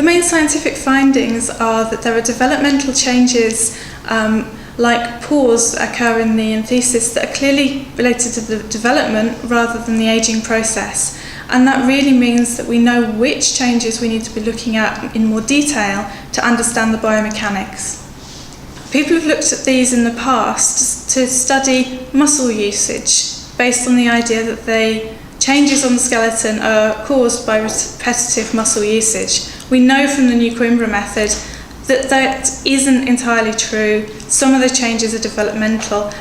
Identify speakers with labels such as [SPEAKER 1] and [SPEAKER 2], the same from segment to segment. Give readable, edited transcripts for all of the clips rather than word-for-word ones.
[SPEAKER 1] The main scientific findings are that there are developmental changes like pores that occur in the enthesis that are clearly related to the development rather than the ageing process. And that really means that we know which changes we need to be looking at in more detail to understand the biomechanics. People have looked at these in the past to study muscle usage based on the idea that the changes on the skeleton are caused by repetitive muscle usage. We know from the new Coimbra method that that isn't entirely true. Some of the changes are developmental,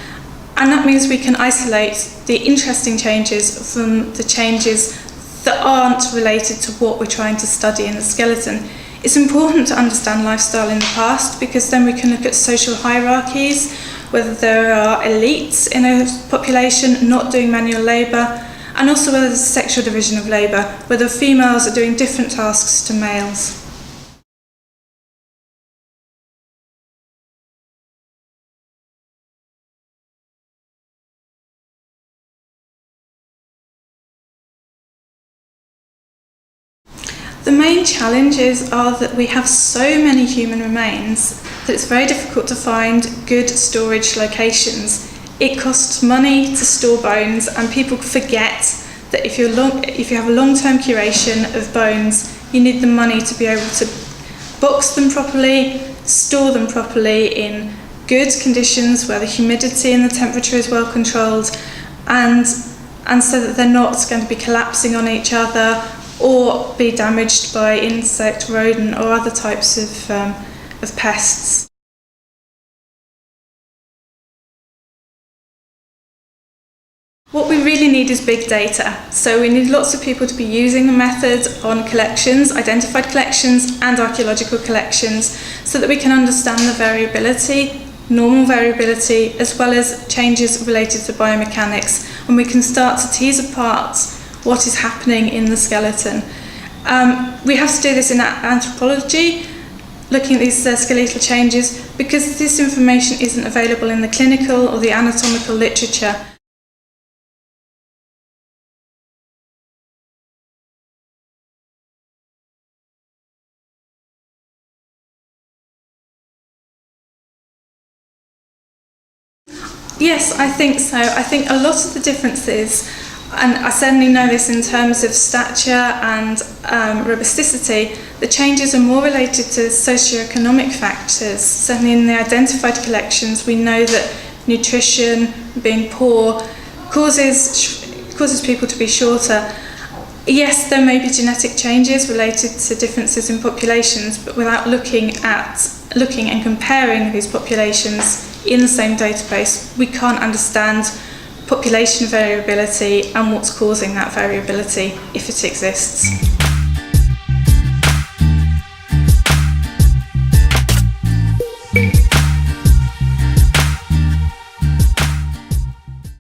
[SPEAKER 1] and that means we can isolate the interesting changes from the changes that aren't related to what we're trying to study in the skeleton. It's important to understand lifestyle in the past because then we can look at social hierarchies, whether there are elites in a population not doing manual labour, and also whether there's a sexual division of labour, whether females are doing different tasks to males. The main challenges are that we have so many human remains that it's very difficult to find good storage locations. It costs money to store bones, and people forget that if you have a long-term curation of bones, you need the money to be able to box them properly, store them properly in good conditions where the humidity and the temperature is well controlled, and so that they're not going to be collapsing on each other or be damaged by insect, rodent or other types of pests. What we really need is big data. So we need lots of people to be using the method on collections, identified collections and archaeological collections, so that we can understand the variability, normal variability, as well as changes related to biomechanics, and we can start to tease apart what is happening in the skeleton. We have to do this in anthropology, looking at these skeletal changes, because this information isn't available in the clinical or the anatomical literature. Yes, I think so. I think a lot of the differences, and I certainly know this in terms of stature and robusticity, the changes are more related to socioeconomic factors. Certainly in the identified collections, we know that nutrition, being poor, causes people to be shorter. Yes, there may be genetic changes related to differences in populations, but without looking and comparing these populations in the same database, we can't understand population variability and what's causing that variability if it exists.